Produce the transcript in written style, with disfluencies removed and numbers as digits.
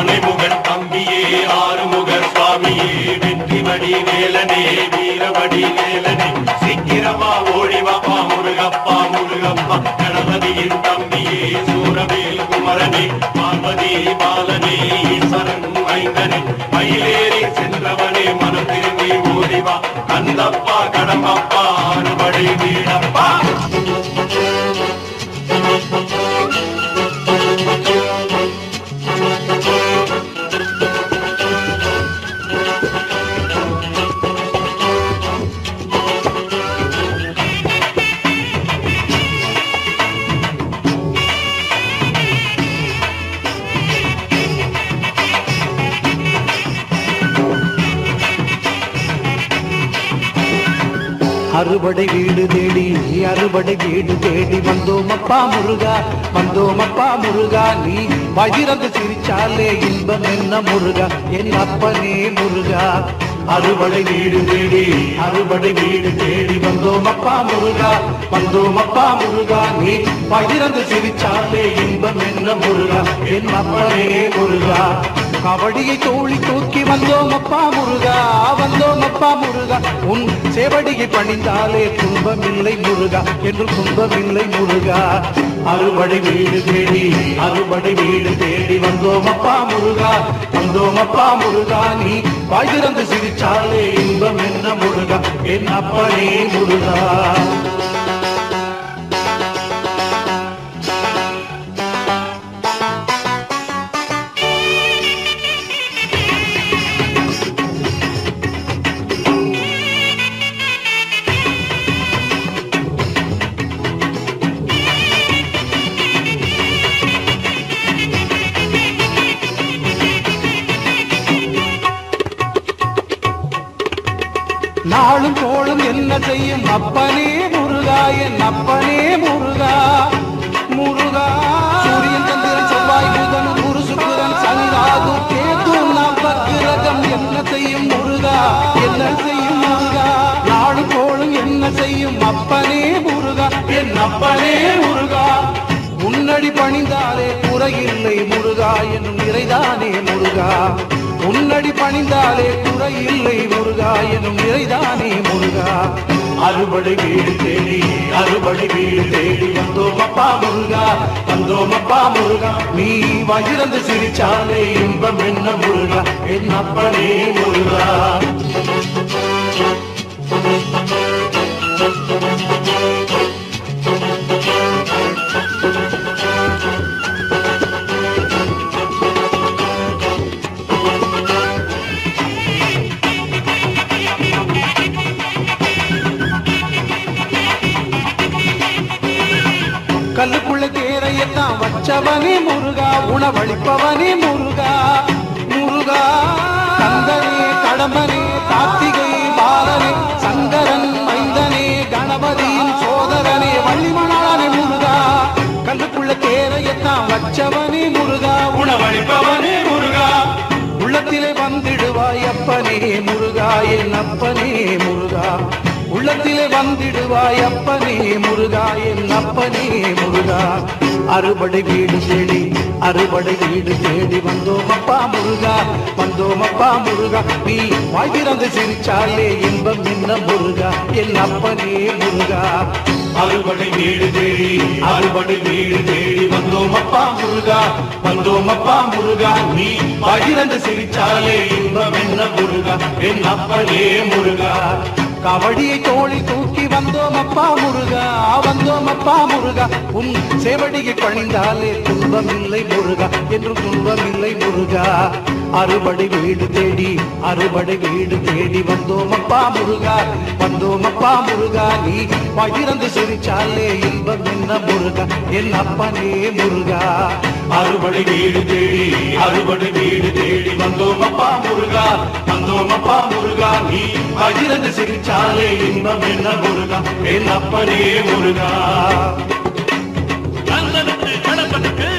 மலைமுகன் தம்பியே ஆறுமுக சுவாமியே வெற்றிவடி வேலனே வீரவடி வேலனே சீக்கிரமா ஓடிவாப்பா முருகப்பா முருகப்பா கணபதியின் தம்பியே சூரவேல் குமரனே பார்வதி பாலனே ஈஸ்வரன் ஐந்தனே மயிலேறி சென்றவனே மனம் திரும்பி ஓடிவா கந்தப்பா கடம்பப்பா அறுபடை வீடப்பா அறுபடை வீடு தேடி அறுபடை வீடு தேடி வந்தோம் அப்பா முருகா வந்தோம் அப்பா முருகா நீ பகிரந்து சிரிச்சாலே இன்பம் என்ன முருகா என் அப்பனே முருகா அறுபடை வீடு தேடி அறுபடை வீடு தேடி வந்தோம் அப்பா முருகா வந்தோம் அப்பா முருகா நீ பகிரந்து சிரிச்சாலே இன்பம் என்ன முருகா என் அப்பனே முருகா கபடியை தோழி தூக்கி வந்தோம் அப்பா முருகா வந்தோம் அப்பா முருகா உன் சேவடியை பணிந்தாலே துன்பமில்லை முருகா என்று துன்பமில்லை முருகா அறுபடை வீடு தேடி அறுபடை வீடு தேடி வந்தோம் அப்பா முருகா வந்தோம் அப்பா முருகா நீ வாய் திறந்து சிரிச்சாலே இன்பம் என்ன முருகா என் அப்பனே முருகா நாளும் கோளும் என்ன செய்யும் அப்பனே முருகா என் அப்பனே முருகா முருகா சூரியன் சந்திரன் செவ்வாய் புதன் குரு சுக்கிரன் சனி ராகு கேது நவக்கிரகம் என்ன செய்யும் முருகா என்ன செய்யும் முருகா நாளும் கோளும் என்ன செய்யும் அப்பனே முருகா என் அப்பனே முருகா முன்னடி பணிந்தாலே குறையில்லை முருகா என்னும் நிறைதானே முருகா முன்னடி பணிந்தாலே குறையில்லை முருகா எனும் நிறைதானே முருகா அறுபடை வீடு தேடி அறுபடை வீடு தேடி வந்தோம் அப்பா முருகா வந்தோம் அப்பா முருகா நீ வகிரந்து சிரிச்சாலே இன்பம் என்ன முருகா என் அப்பனே முருகா கல்லுக்குள்ள தேரையெல்லாம் வச்சவனே முருகா உணவளிப்பவனே முருகா முருகா கந்தனே கடம்பனே கார்த்திகை பாலனே சங்கரன் மைந்தனே கணபதியின் சோதரனே வள்ளிமணாளனே முருகா கல்லுக்குள்ள தேரையெல்லாம் வச்சவனே முருகா உணவளிப்பவனே முருகா உள்ளத்திலே வந்திடுவாய் அப்பனே முருகா என் அப்பனே முருகா உள்ளத்திலே வந்திடுவாய் அப்பனே முருகா என் அப்பனே முருகா அறுபடை வீடு தேடி அறுபடை வீடு தேடி வந்தோம் அப்பா முருகா வந்தோம் அப்பா முருகா நீ வாய் திறந்து சிரிச்சாலே இன்பம் என்ன முருகா என் அப்பனே முருகா அறுபடை வீடு தேடி அறுபடை வீடு தேடி வந்தோம் அப்பா முருகா வந்தோம் அப்பா முருகா நீ பகிரந்து சிரிச்சாலே இன்பம் என்ன முருகா என் அப்பனே முருகா கபடியை தோழி தூக்கி வந்தோம் அப்பா முருகா வந்தோம் அப்பா முருகா உன் சேவடியை பணிந்தாலே துன்பமில்லை முருகா என்று துன்பமில்லை முருகா அறுபடை வீடு தேடி அறுபடை வீடு தேடி வந்தோம் அப்பா முருகா வந்தோம் அப்பா முருகா நீ பகிரந்து சிரிச்சாலே இன்பம் என்ன முருகா என் அப்பனே முருகா அறுபடை வீடு தேடி அறுபடை வீடு தேடி வந்தோம் அப்பா முருகா வந்தோம் அப்பா முருகா நீ பகிரந்து சிரிச்சாலே இன்பம் என்ன முருகா என் அப்பனே முருகா கணபதிக்கு